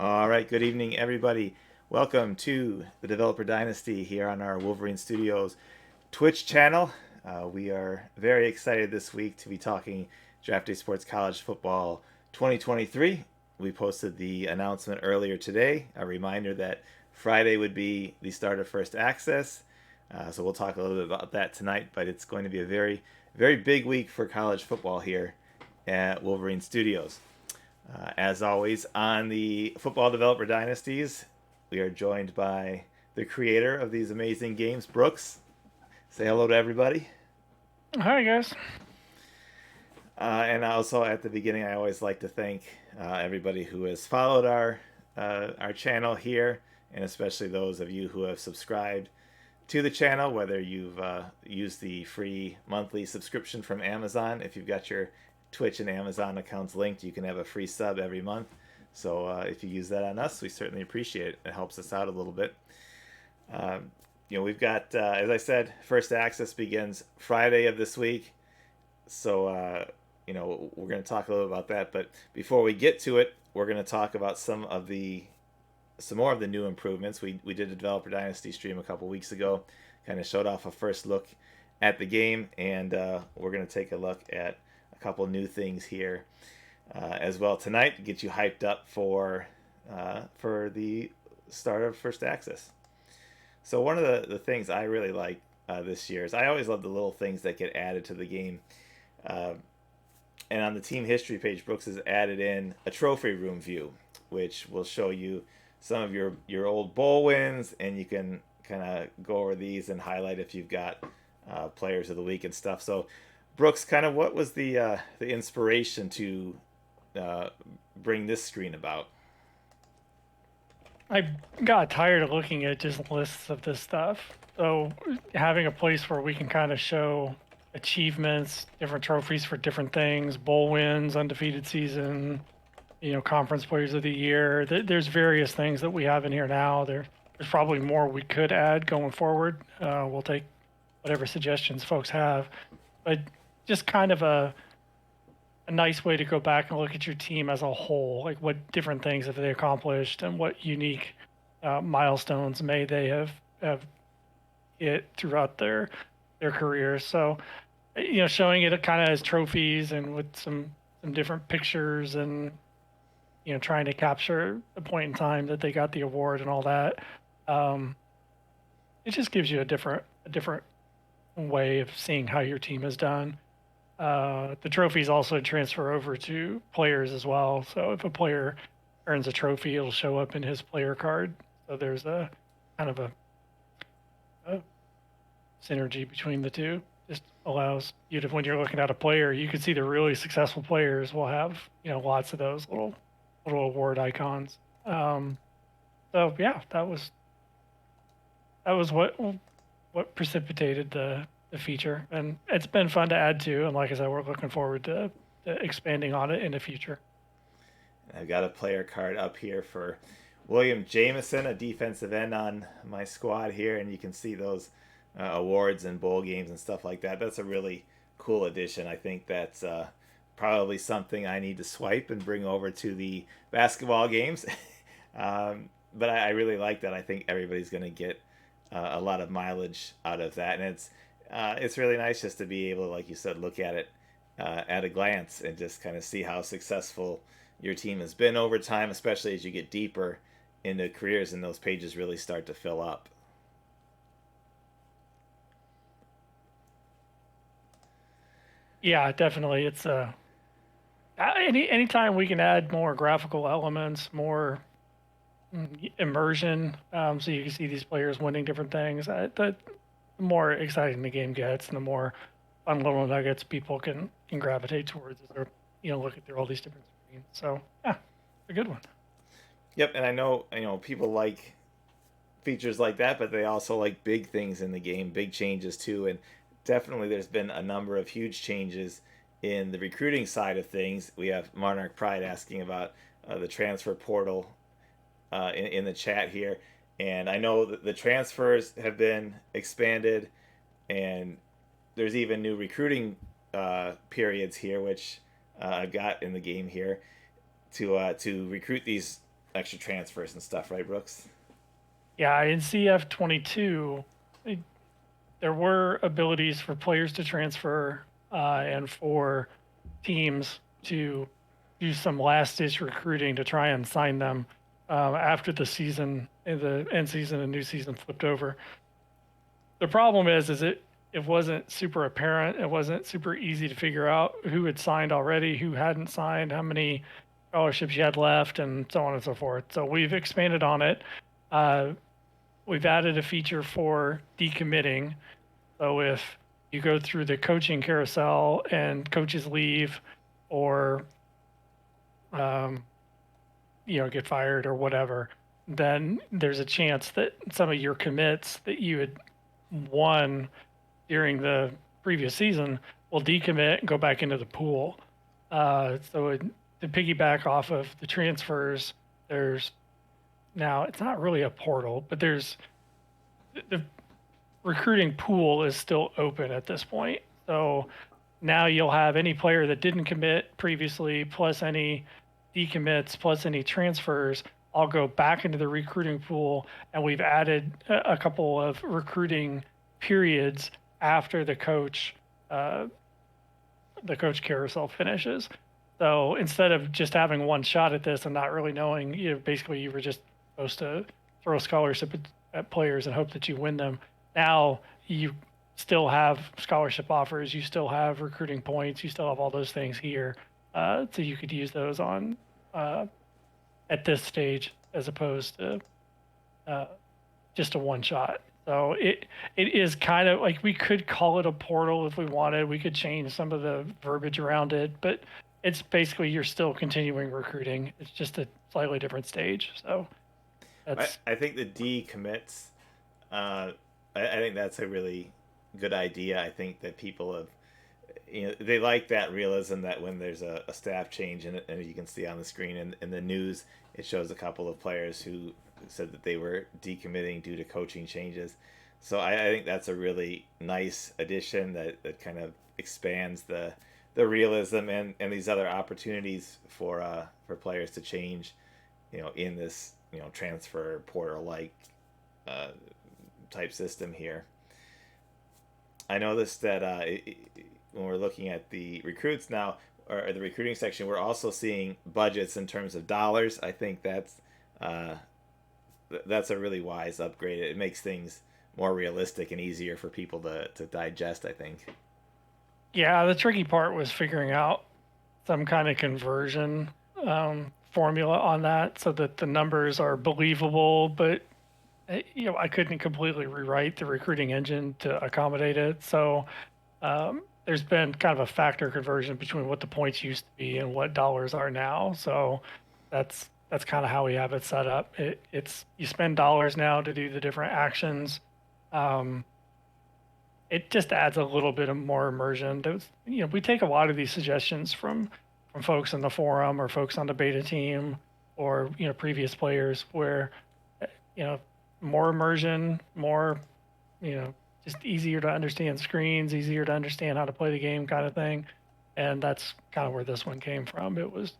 All right, good evening, everybody. Welcome to the Developer Dynasty here on our Wolverine Studios Twitch channel. We are very excited this week to be talking Draft Day Sports College Football 2023. We posted the announcement earlier today, a reminder that Friday would be the start of First Access. So we'll talk a little bit about that tonight, but it's going to be a very, very big week for college football here at Wolverine Studios. As always, on the Football Developer Dynasties, we are joined by the creator of these amazing games, Brooks. Say hello to everybody. Hi, guys. And also at the beginning, I always like to thank everybody who has followed our channel here, and especially those of you who have subscribed to the channel, whether you've used the free monthly subscription from Amazon. If you've got your Twitch and Amazon accounts linked, you can have a free sub every month. So if you use that on us, we certainly appreciate it. It helps us out a little bit. We've got, as I said, First Access begins Friday of this week. So, we're going to talk a little about that. But before we get to it, we're going to talk about some more of the new improvements. We did a Developer Dynasty stream a couple weeks ago, kind of showed off a first look at the game, and we're going to take a look at a couple new things here as well tonight, get you hyped up for the start of First Access. So one of the things I really like this year is I always love the little things that get added to the game. Uh, and on the team history page, Brooks has added in a trophy room view, which will show you some of your old bowl wins, and you can kind of go over these and highlight if you've got players of the week and stuff. So, Brooks, kind of what was the inspiration to bring this screen about? I got tired of looking at just lists of this stuff. So having a place where we can kind of show achievements, different trophies for different things, bowl wins, undefeated season, conference players of the year. There's various things that we have in here now. There's probably more we could add going forward. We'll take whatever suggestions folks have, but just kind of a nice way to go back and look at your team as a whole, like what different things have they accomplished and what unique milestones may they have hit throughout their careers. So, showing it kind of as trophies and with some different pictures and trying to capture the point in time that they got the award and all that. Um, it just gives you a different way of seeing how your team has done. The trophies also transfer over to players as well. So if a player earns a trophy, it'll show up in his player card. So there's a kind of a synergy between the two. Just allows you to, when you're looking at a player, you can see the really successful players will have lots of those little award icons. So yeah, that was what precipitated the feature, and it's been fun to add to. And like I said, we're looking forward to expanding on it in the future. I've got a player card up here for William Jameson, a defensive end on my squad here, and you can see those awards and bowl games and stuff like that. That's a really cool addition. I think that's probably something I need to swipe and bring over to the basketball games. But I really like that. I think everybody's going to get a lot of mileage out of that, and it's really nice just to be able to, like you said, look at it at a glance and just kind of see how successful your team has been over time, especially as you get deeper into careers and those pages really start to fill up. Yeah, definitely. It's anytime we can add more graphical elements, more immersion, so you can see these players winning different things. The more exciting the game gets, and the more fun little nuggets people can gravitate towards as they're looking through all these different screens. So yeah, a good one. Yep, and I know people like features like that, but they also like big things in the game, big changes too. And definitely, there's been a number of huge changes in the recruiting side of things. We have Monarch Pride asking about the transfer portal in the chat here, and I know that the transfers have been expanded, and there's even new recruiting periods here, which I've got in the game here to recruit these extra transfers and stuff, right, Brooks? Yeah, in CF22, there were abilities for players to transfer and for teams to do some last ditch recruiting to try and sign them after the season, the end season and new season flipped over. The problem is it wasn't super apparent. It wasn't super easy to figure out who had signed already, who hadn't signed, how many scholarships you had left, and so on and so forth. So we've expanded on it. Uh, we've added a feature for decommitting. So if you go through the coaching carousel and coaches leave or um, get fired or whatever, then there's a chance that some of your commits that you had won during the previous season will decommit and go back into the pool. To piggyback off of the transfers, there's now it's not really a portal, but there's the recruiting pool is still open at this point. So now you'll have any player that didn't commit previously, plus any decommits, plus any transfers, all go back into the recruiting pool. And we've added a couple of recruiting periods after the coach carousel finishes. So instead of just having one shot at this and not really knowing, basically you were just supposed to throw a scholarship at players and hope that you win them. Now you still have scholarship offers, you still have recruiting points, you still have all those things here, so you could use those on at this stage as opposed to just a one shot. So it is kind of like we could call it a portal if we wanted. We could change some of the verbiage around it, but it's basically you're still continuing recruiting. It's just a slightly different stage. So that's. I think the decommits. I think that's a really good idea. I think that people have, they like that realism that when there's a staff change, and you can see on the screen in the news, it shows a couple of players who said that they were decommitting due to coaching changes. So I think that's a really nice addition that kind of expands the realism and these other opportunities for players to change, in this transfer portal like uh, type system here. I noticed that when we're looking at the recruits now, or the recruiting section, we're also seeing budgets in terms of dollars. I think uh, that's a really wise upgrade. It makes things more realistic and easier for people to digest, I think. Yeah, the tricky part was figuring out some kind of conversion formula on that so that the numbers are believable, but I couldn't completely rewrite the recruiting engine to accommodate it. So there's been kind of a factor conversion between what the points used to be and what dollars are now. So that's kind of how we have it set up. It's you spend dollars now to do the different actions. Um, it just adds a little bit of more immersion. We take a lot of these suggestions from folks in the forum or folks on the beta team or previous players where you know more immersion, more just easier to understand screens, easier to understand how to play the game kind of thing. And that's kind of where this one came from. It was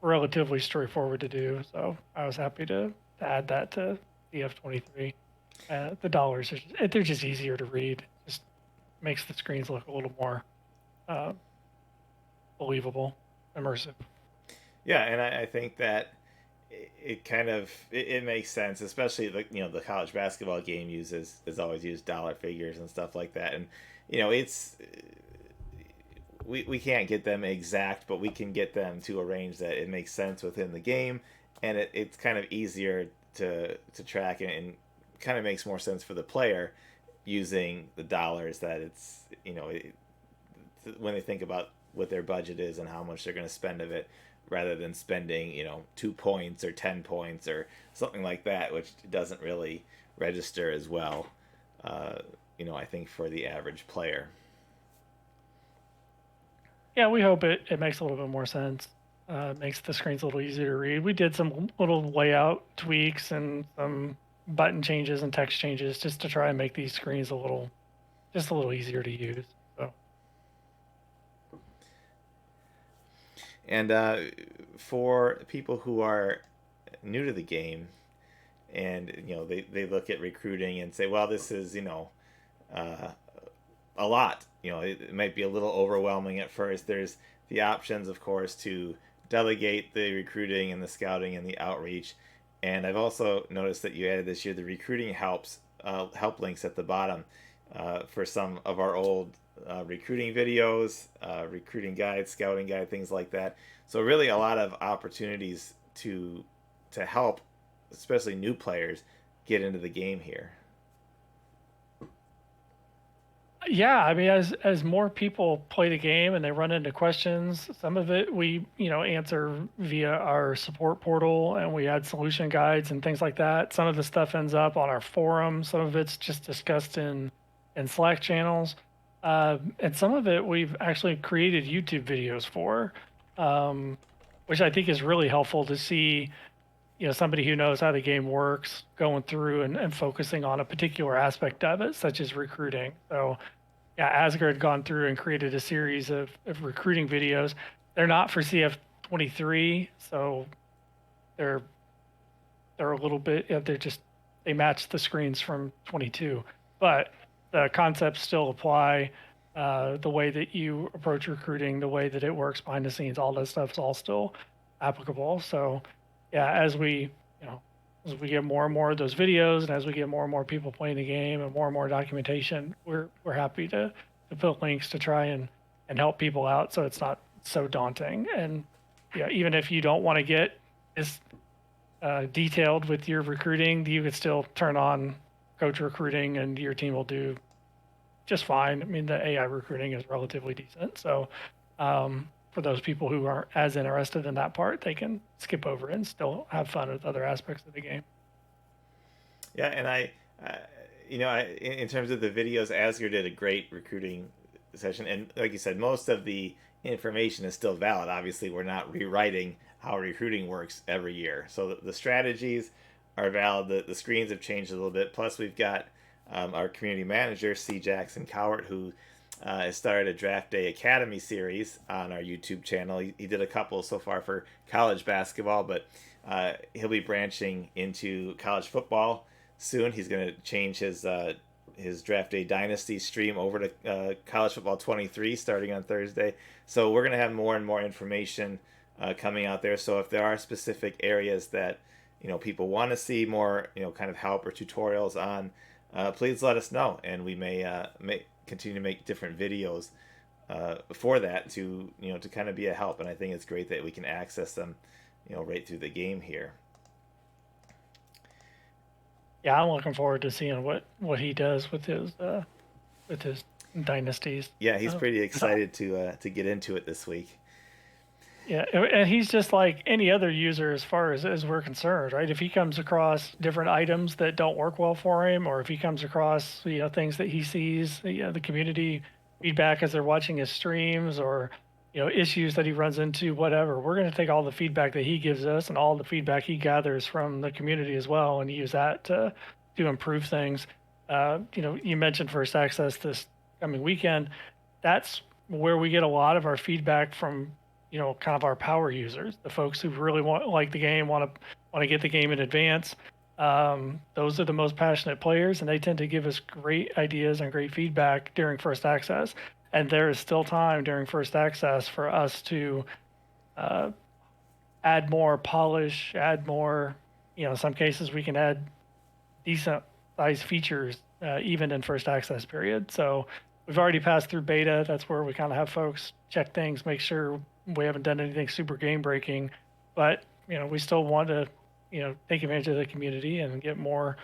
relatively straightforward to do. So I was happy to add that to DF23. The dollars, they're just easier to read. Just makes the screens look a little more uh, believable, immersive. Yeah, and I think that it kind of it makes sense, especially the college basketball game uses is always used dollar figures and stuff like that, and it's we can't get them exact, but we can get them to a range that it makes sense within the game, and it's kind of easier to track and kind of makes more sense for the player using the dollars that when they think about what their budget is and how much they're going to spend of it rather than spending 2 points or 10 points or something like that, which doesn't really register as well, I think for the average player. Yeah, we hope it makes a little bit more sense. Makes the screens a little easier to read. We did some little layout tweaks and some button changes and text changes just to try and make these screens a little easier to use. So. And for people who are new to the game, and they look at recruiting and say, well, this is uh, a lot. It might be a little overwhelming at first. There's the options, of course, to delegate the recruiting and the scouting and the outreach. And I've also noticed that you added this year the recruiting help links at the bottom for some of our old recruiting videos, recruiting guides, scouting guide, things like that. So really, a lot of opportunities to help, especially new players, get into the game here. Yeah, I mean, as more people play the game and they run into questions, some of it we answer via our support portal, and we add solution guides and things like that. Some of the stuff ends up on our forum. Some of it's just discussed in Slack channels, and some of it we've actually created YouTube videos for, um, which I think is really helpful to see. Somebody who knows how the game works going through and focusing on a particular aspect of it, such as recruiting. So yeah, Asgard had gone through and created a series of recruiting videos. They're not for CF23, so they're a little bit, they're just, they match the screens from 22, but the concepts still apply. The way that you approach recruiting, the way that it works behind the scenes, all that stuff's all still applicable. So yeah, you know, as we get more and more of those videos, and as we get more and more people playing the game and more documentation, we're happy to put links to try and help people out, so it's not so daunting. And yeah, even if you don't want to get as detailed with your recruiting, you could still turn on coach recruiting, and your team will do just fine. I mean, the AI recruiting is relatively decent, so for those people who aren't as interested in that part, they can skip over it and still have fun with other aspects of the game. Yeah, and in terms of the videos, Asger did a great recruiting session, and like you said, most of the information is still valid. Obviously, we're not rewriting how recruiting works every year, so the strategies are valid. The screens have changed a little bit. Plus, we've got our community manager, C. Jackson Cowart, who has started a Draft Day Academy series on our YouTube channel. He did a couple so far for college basketball, but he'll be branching into college football soon. He's going to change his Draft Day Dynasty stream over to College Football 23 starting on Thursday. So we're going to have more and more information coming out there. So if there are specific areas that people want to see more kind of help or tutorials on, please let us know, and we may continue to make different videos for that to to kind of be a help. And I think it's great that we can access them right through the game here. Yeah, I'm looking forward to seeing what he does with his dynasties. Yeah, he's pretty excited to get into it this week. Yeah, and he's just like any other user as far as we're concerned, right? If he comes across different items that don't work well for him, or if he comes across things that he sees, the community feedback as they're watching his streams, or issues that he runs into, whatever, we're going to take all the feedback that he gives us and all the feedback he gathers from the community as well, and use that to improve things. You mentioned First Access this coming weekend. That's where we get a lot of our feedback from. Kind of our power users, the folks who really like the game, want to get the game in advance. Those are the most passionate players, and they tend to give us great ideas and great feedback during First Access. And there is still time during First Access for us to add more polish, add more. In some cases, we can add decent size features even in First Access period. So we've already passed through beta. That's where we kind of have folks check things, make sure we haven't done anything super game breaking, but we still want to take advantage of the community and get more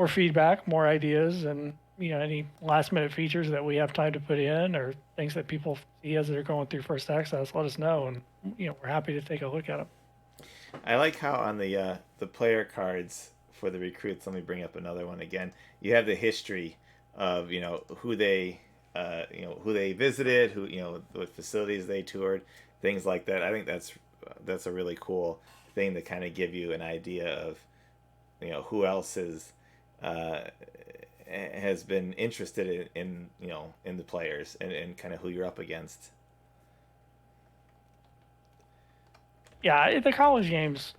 feedback, more ideas, and any last minute features that we have time to put in, or things that people see as they're going through First Access, let us know, and we're happy to take a look at them. I like how on the player cards for the recruits, let me bring up another one again, you have the history of who they visited, who what facilities they toured, things like that. I think that's a really cool thing to kind of give you an idea of who else has been interested in the players, and kind of who you're up against. Yeah, the college games,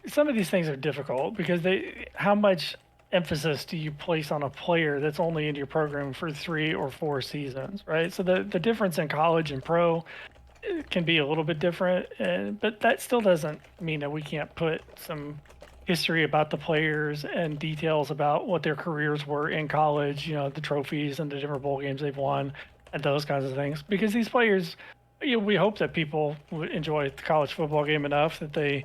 some of these things are difficult because how much emphasis do you place on a player that's only in your program for 3 or 4 seasons, right? So the difference in college and pro can be a little bit different, but that still doesn't mean that we can't put some history about the players and details about what their careers were in college, the trophies and the different bowl games they've won and those kinds of things. Because these players, we hope that people would enjoy the college football game enough that they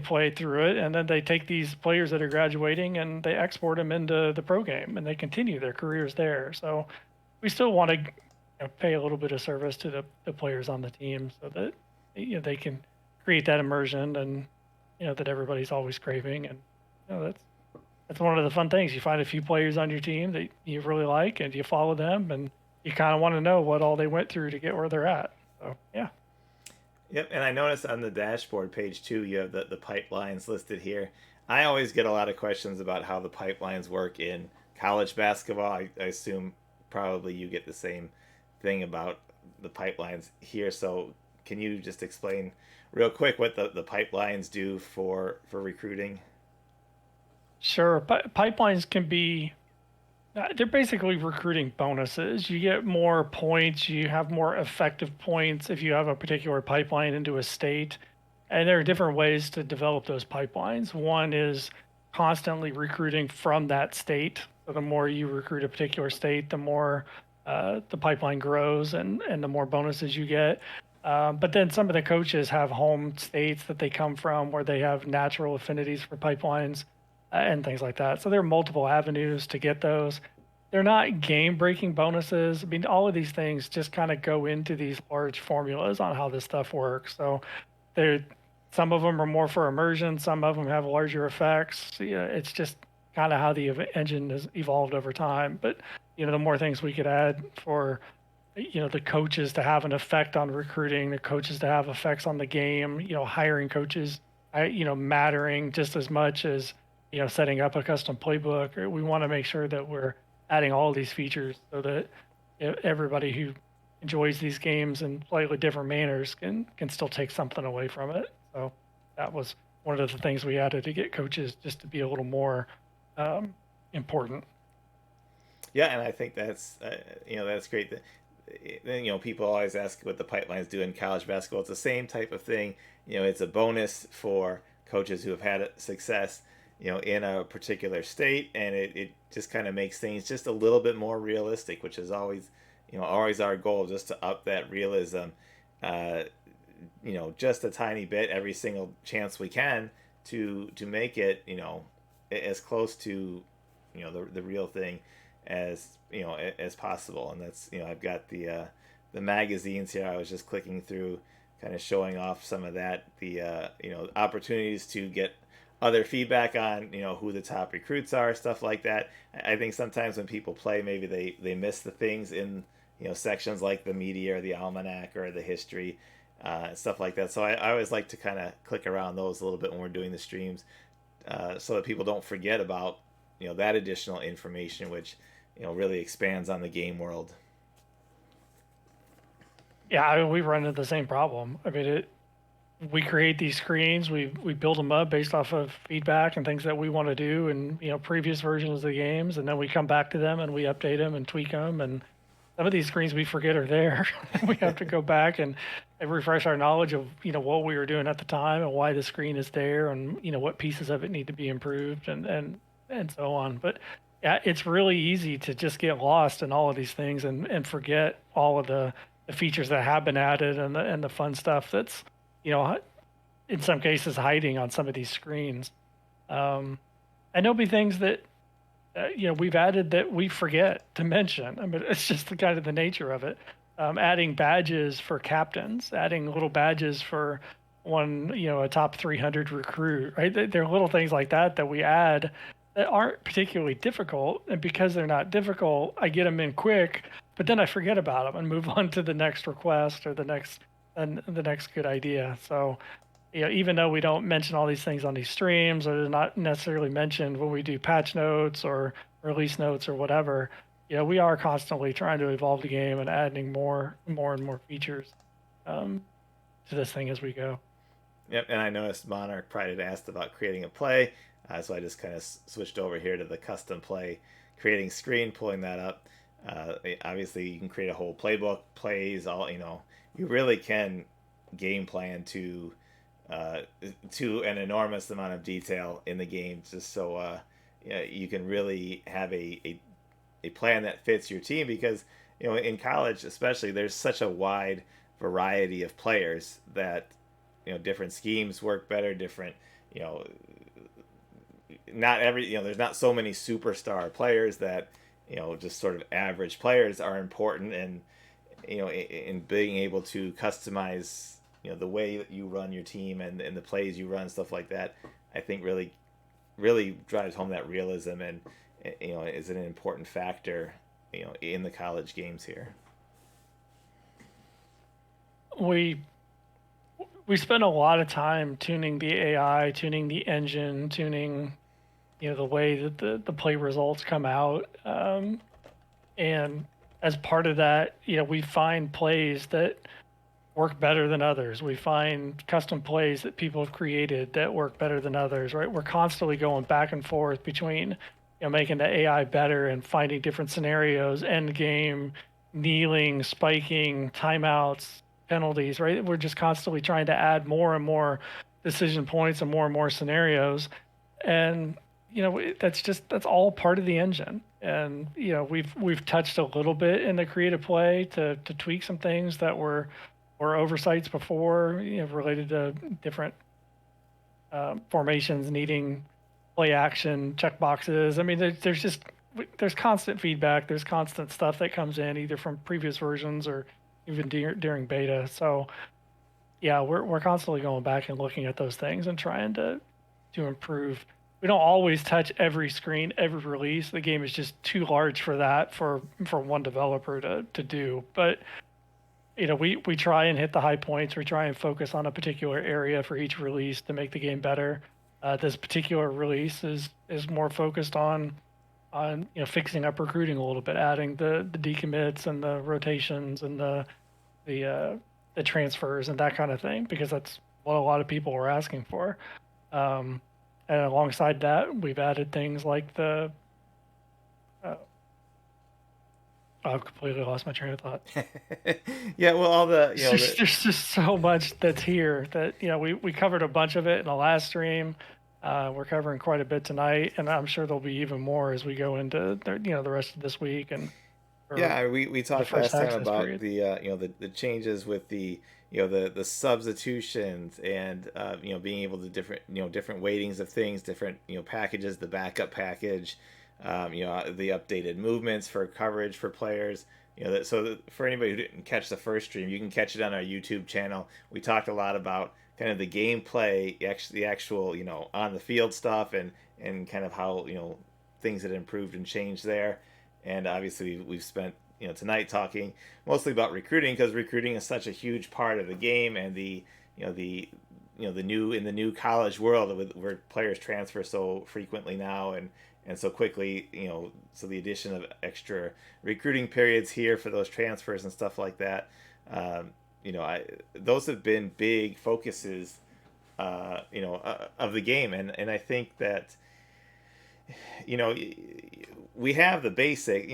play through it, and then they take these players that are graduating and they export them into the pro game and they continue their careers there. So we still want to pay a little bit of service to the players on the team so that they can create that immersion and that everybody's always craving. And that's one of the fun things. You find a few players on your team that you really like and you follow them and you kind of want to know what all they went through to get where they're at. So yeah. Yep, and I noticed on the dashboard page too, you have the pipelines listed here. I always get a lot of questions about how the pipelines work in college basketball. I assume probably you get the same thing about the pipelines here. So can you just explain real quick what the pipelines do for recruiting? Sure. Pipelines can be, they're basically recruiting bonuses. You get more points, you have more effective points if you have a particular pipeline into a state. And there are different ways to develop those pipelines. One is constantly recruiting from that state. So the more you recruit a particular state, the more the pipeline grows and the more bonuses you get. But then some of the coaches have home states that they come from where they have natural affinities for pipelines and things like that. So there are multiple avenues to get those. They're not game breaking bonuses. I mean, all of these things just kind of go into these large formulas on how this stuff works. So there, some of them are more for immersion. Some of them have larger effects. Yeah, it's just kind of how the engine has evolved over time. But the more things we could add for the coaches to have an effect on recruiting, the coaches to have effects on the game, hiring coaches, mattering just as much as setting up a custom playbook. We want to make sure that we're adding all of these features so that everybody who enjoys these games in slightly different manners can still take something away from it. So that was one of the things we added to get coaches just to be a little more important. Yeah, and I think that's great. Then people always ask what the pipelines do in college basketball. It's the same type of thing. It's a bonus for coaches who have had success in a particular state, and it just kind of makes things just a little bit more realistic, which is always our goal, just to up that realism, uh, just a tiny bit every single chance we can to make it as close to the real thing as possible. And that's I've got the magazines here. I was just clicking through, kind of showing off some of that, the opportunities to get other feedback on who the top recruits are, stuff like that. I think sometimes when people play, maybe they miss the things in sections like the media or the almanac or the history, stuff like that. So I always like to kind of click around those a little bit when we're doing the streams, so that people don't forget about that additional information, which really expands on the game world. Yeah, we run into the same problem. I mean, we create these screens, we build them up based off of feedback and things that we want to do and previous versions of the games, and then we come back to them and we update them and tweak them. And some of these screens we forget are there. We have to go back and refresh our knowledge of what we were doing at the time and why the screen is there and what pieces of it need to be improved and so on. But yeah, it's really easy to just get lost in all of these things and forget all of the features that have been added and the fun stuff that's in some cases hiding on some of these screens. And there'll be things that we've added that we forget to mention. I mean, it's just the kind of the nature of it. Adding badges for captains, adding little badges for a top 300 recruit, right? There are little things like that we add that aren't particularly difficult, and because they're not difficult, I get them in quick, but then I forget about them and move on to the next request or the next good idea. So even though we don't mention all these things on these streams, or they're not necessarily mentioned when we do patch notes or release notes or whatever, we are constantly trying to evolve the game and adding more and more features to this thing as we go. Yep, and I noticed Monarch Pride had asked about creating a play, so I just kind of switched over here to the custom play, creating screen, pulling that up. Obviously, you can create a whole playbook, plays, all you really can game plan to an enormous amount of detail in the game, just so you can really have a plan that fits your team because in college especially there's such a wide variety of players that different schemes work better, different you know not every there's not so many superstar players that just sort of average players are important, and in being able to customize the way that you run your team and the plays you run, stuff like that, I think really drives home that realism, and is an important factor in the college games here. We we spend a lot of time tuning the AI, tuning the engine, tuning the way that the play results come out. And as part of that, we find plays that work better than others. We find custom plays that people have created that work better than others, right? We're constantly going back and forth between making the AI better and finding different scenarios, end game, kneeling, spiking, timeouts, penalties, right? We're just constantly trying to add more and more decision points and more scenarios. And that's all part of the engine. And we've touched a little bit in the creative play to tweak some things that were oversights before, related to different formations needing play action check boxes. I mean, there's constant feedback. There's constant stuff that comes in either from previous versions or even during beta. So yeah, we're constantly going back and looking at those things and trying to improve. We don't always touch every screen, every release. The game is just too large for that for one developer to do. But we try and hit the high points. We try and focus on a particular area for each release to make the game better. This particular release is more focused on fixing up recruiting a little bit, adding the decommits and the rotations and the transfers and that kind of thing, because that's what a lot of people were asking for. And alongside that, we've added things like the I've completely lost my train of thought. Yeah, well, all the There's just so much that's here that we covered a bunch of it in the last stream. We're covering quite a bit tonight, and I'm sure there'll be even more as we go into the rest of this week and yeah, we talked first last time access about period. the changes with the the substitutions, and being able to different weightings of things, different packages, the backup package, the updated movements for coverage for players. For anybody who didn't catch the first stream, you can catch it on our YouTube channel. We talked a lot about kind of the gameplay, actually the actual on the field stuff, and kind of how things had improved and changed there. And obviously we've spent tonight talking mostly about recruiting, because recruiting is such a huge part of the game, and the new college world where players transfer so frequently now and so quickly, so the addition of extra recruiting periods here for those transfers and stuff like that, those have been big focuses of the game, and I think that we have the basic.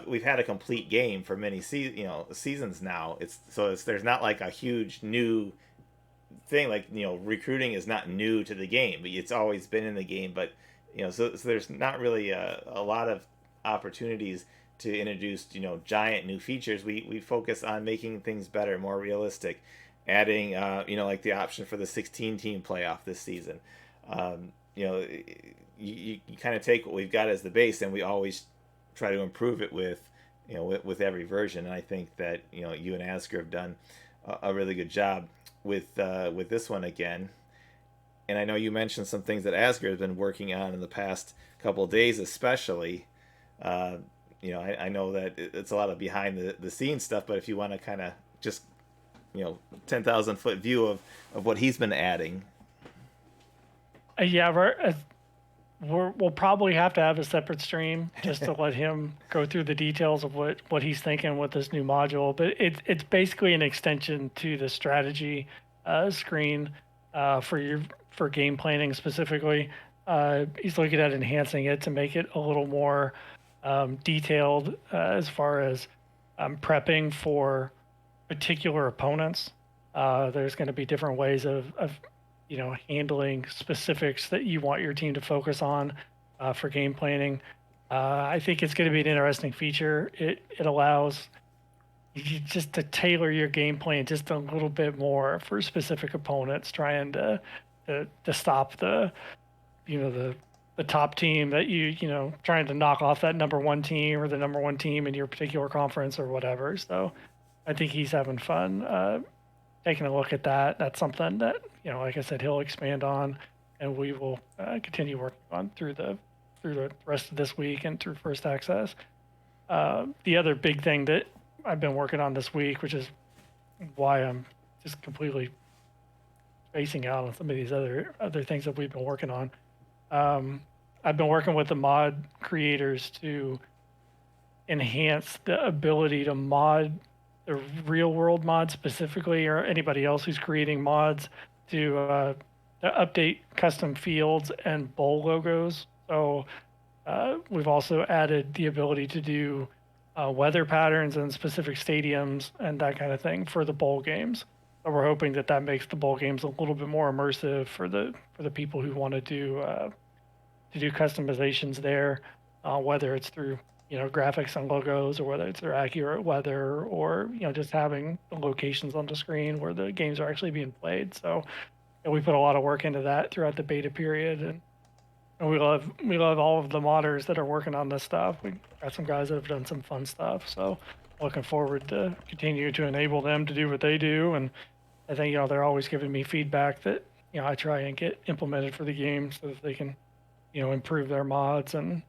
We've had a complete game for many seasons now. There's not like a huge new thing, like recruiting is not new to the game, but it's always been in the game. But so there's not really a lot of opportunities to introduce giant new features. We focus on making things better, more realistic, adding like the option for the 16 team playoff this season. Um, you know, you kind of take what we've got as the base, and we always try to improve it with with every version. And I think that you and Asker have done a really good job with this one again. And I know you mentioned some things that Asker has been working on in the past couple of days, especially. Uh, I know that it's a lot of behind the scenes stuff, but if you want to kind of just 10,000 foot view of what he's been adding. Yeah, we'll probably have to have a separate stream just to let him go through the details of what he's thinking with this new module. But it's basically an extension to the strategy screen for game planning specifically. He's looking at enhancing it to make it a little more detailed as far as prepping for particular opponents. There's going to be different ways of handling specifics that you want your team to focus on for game planning. I think it's going to be an interesting feature. It allows you just to tailor your game plan just a little bit more for specific opponents, trying to stop the top team that trying to knock off that number one team or the number one team in your particular conference or whatever. So I think he's having fun taking a look at that. That's something that like I said, he'll expand on, and we will continue working on through the rest of this week and through first access. The other big thing that I've been working on this week, which is why I'm just completely spacing out on some of these other things that we've been working on. I've been working with the mod creators to enhance the ability to mod the real world mods specifically, or anybody else who's creating mods to update custom fields and bowl logos. So we've also added the ability to do weather patterns in specific stadiums and that kind of thing for the bowl games. So we're hoping that makes the bowl games a little bit more immersive for the people who want to do customizations there, whether it's through graphics and logos, or whether it's their accurate weather, or just having the locations on the screen where the games are actually being played. So we put a lot of work into that throughout the beta period, and we love all of the modders that are working on this stuff. We got some guys that have done some fun stuff, so looking forward to continue to enable them to do what they do. And I think they're always giving me feedback that I try and get implemented for the game so that they can improve their mods and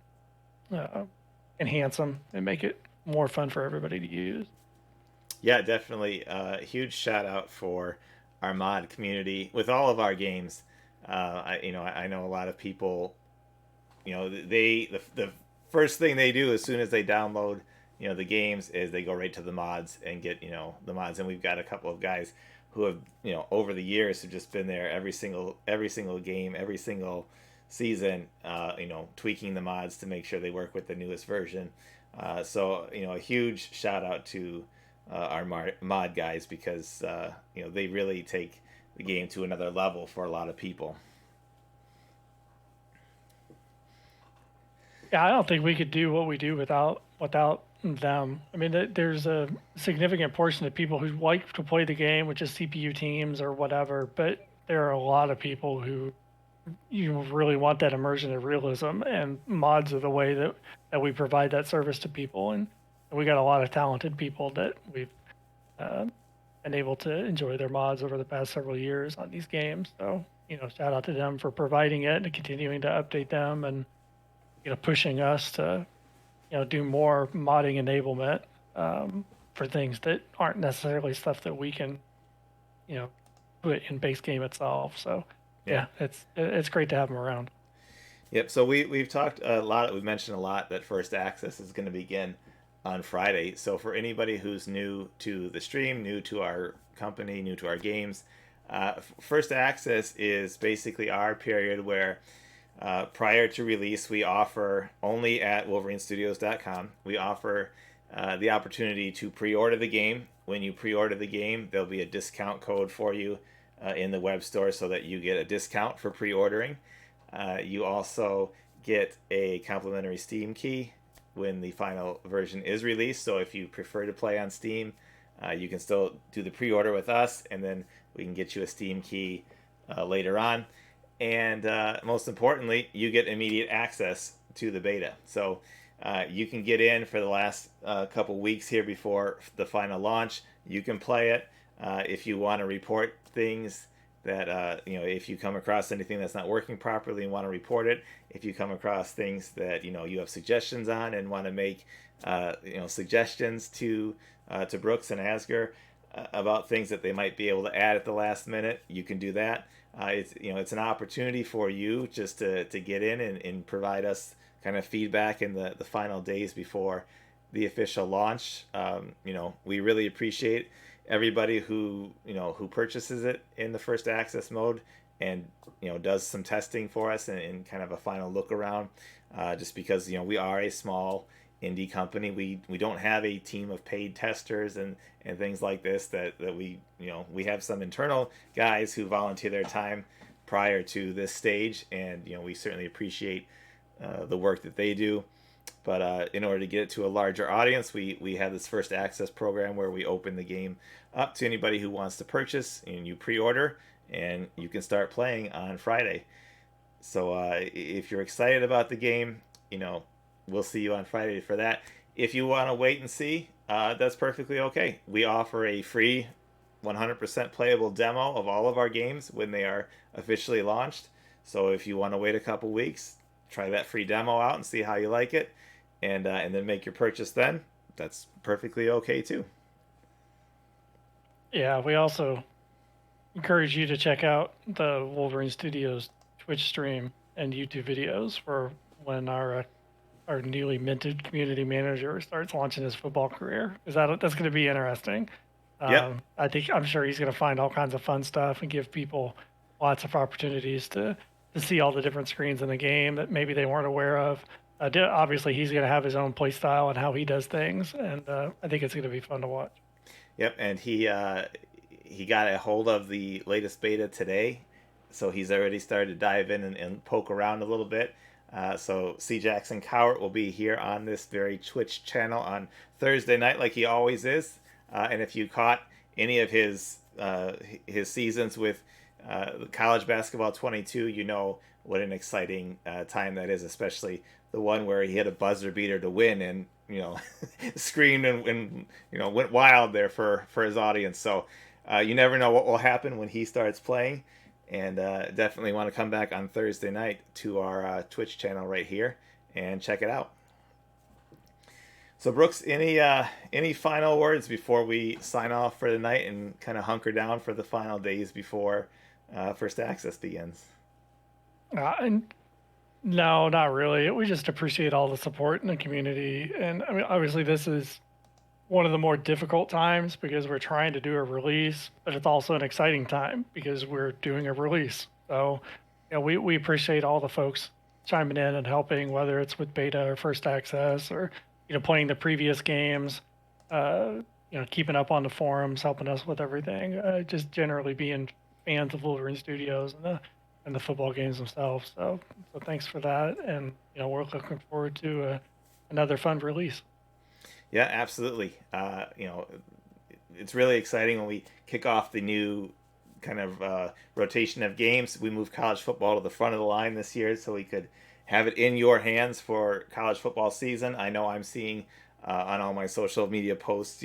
enhance them and make it more fun for everybody to use. Yeah, definitely. Huge shout out for our mod community with all of our games. I know a lot of people. The first thing they do as soon as they download the games is they go right to the mods and get the mods. And we've got a couple of guys who have over the years have just been there every single game, every single season, tweaking the mods to make sure they work with the newest version. So a huge shout out to our mod guys, because they really take the game to another level for a lot of people. Yeah, I don't think we could do what we do without them. I mean, there's a significant portion of people who like to play the game, which is CPU teams or whatever, but there are a lot of people who really want that immersion and realism, and mods are the way that we provide that service to people. And we got a lot of talented people that we've been able to enjoy their mods over the past several years on these games. So shout out to them for providing it and continuing to update them, and pushing us to do more modding enablement for things that aren't necessarily stuff that we can put in base game itself. So yeah, it's great to have them around. Yep. So we've talked a lot. We've mentioned a lot that first access is going to begin on Friday. So for anybody who's new to the stream, new to our company, new to our games, first access is basically our period where prior to release, we offer only at WolverineStudios.com. We offer the opportunity to pre-order the game. When you pre-order the game, there'll be a discount code for you in the web store so that you get a discount for pre-ordering. You also get a complimentary Steam key when the final version is released. So if you prefer to play on Steam, you can still do the pre-order with us, and then we can get you a Steam key later on. And most importantly, you get immediate access to the beta. So you can get in for the last couple weeks here before the final launch. You can play it. If you want to report things that, if you come across anything that's not working properly and want to report it, if you come across things that, you have suggestions on and want to make, suggestions to Brooks and Asger about things that they might be able to add at the last minute, you can do that. It's an opportunity for you just to get in and provide us kind of feedback in the final days before the official launch. We really appreciate everybody who purchases it in the first access mode and does some testing for us and kind of a final look around, just because we are a small indie company. We don't have a team of paid testers and things like this that we have some internal guys who volunteer their time prior to this stage, and we certainly appreciate the work that they do. But in order to get it to a larger audience, we have this first access program where we open the game up to anybody who wants to purchase, and you pre-order and you can start playing on Friday. So if you're excited about the game, we'll see you on Friday for that. If you want to wait and see, that's perfectly okay. We offer a free 100% playable demo of all of our games when they are officially launched. So if you want to wait a couple weeks, try that free demo out and see how you like it, and then make your purchase then. That's perfectly okay too. Yeah, we also encourage you to check out the Wolverine Studios Twitch stream and YouTube videos for when our newly minted community manager starts launching his football career. That's going to be interesting. Yep. I'm sure he's going to find all kinds of fun stuff and give people lots of opportunities to see all the different screens in the game that maybe they weren't aware of. Obviously, he's going to have his own play style and how he does things, and I think it's going to be fun to watch. Yep, and he got a hold of the latest beta today, so he's already started to dive in and poke around a little bit. So C. Jackson Cowart will be here on this very Twitch channel on Thursday night, like he always is. And if you caught any of his seasons with College Basketball 22, you know what an exciting time that is, especially the one where he hit a buzzer beater to win and screamed and went wild there for his audience. So you never know what will happen when he starts playing, and definitely want to come back on Thursday night to our Twitch channel right here and check it out. So Brooks, any final words before we sign off for the night and kind of hunker down for the final days before First Access begins? And no, not really. We just appreciate all the support in the community. And I mean, obviously, this is one of the more difficult times because we're trying to do a release, but it's also an exciting time because we're doing a release. So, we appreciate all the folks chiming in and helping, whether it's with beta or first access or, playing the previous games, keeping up on the forums, helping us with everything, just generally being fans of Wolverine Studios and the football games themselves. So thanks for that, and we're looking forward to another fun release. Yeah, absolutely. It's really exciting when we kick off the new kind of rotation of games. We moved college football to the front of the line this year so we could have it in your hands for college football season. I know I'm seeing on all my social media posts,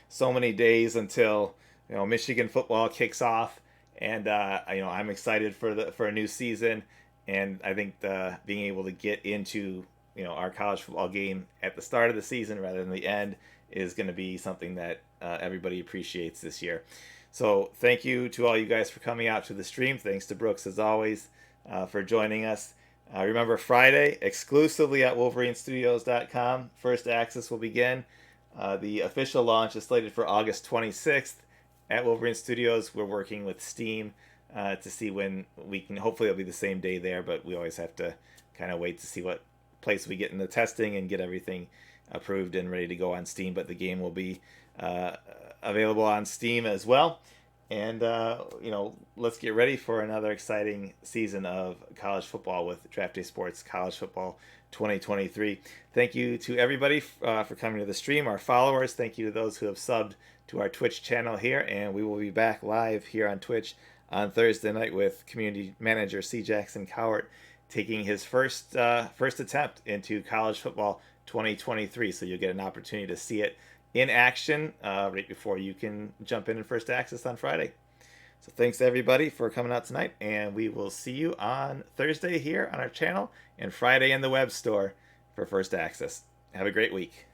so many days until Michigan football kicks off, and I'm excited for a new season, and I think being able to get into our college football game at the start of the season rather than the end is going to be something that everybody appreciates this year. So thank you to all you guys for coming out to the stream. Thanks to Brooks as always for joining us. Remember, Friday exclusively at WolverineStudios.com. First access will begin. The official launch is slated for August 26th at Wolverine Studios. We're working with Steam to see when we can. Hopefully, it'll be the same day there, but we always have to kind of wait to see what place we get in the testing and get everything approved and ready to go on Steam. But the game will be available on Steam as well. And let's get ready for another exciting season of college football with Draft Day Sports College Football 2023. Thank you to everybody for coming to the stream. Our followers, thank you to those who have subbed to our Twitch channel here, and we will be back live here on Twitch on Thursday night with community manager C. Jackson Cowart taking his first attempt into college football 2023. So you'll get an opportunity to see it in action right before you can jump in first access on Friday. So thanks everybody for coming out tonight, and we will see you on Thursday here on our channel and Friday in the web store for first access. Have a great week.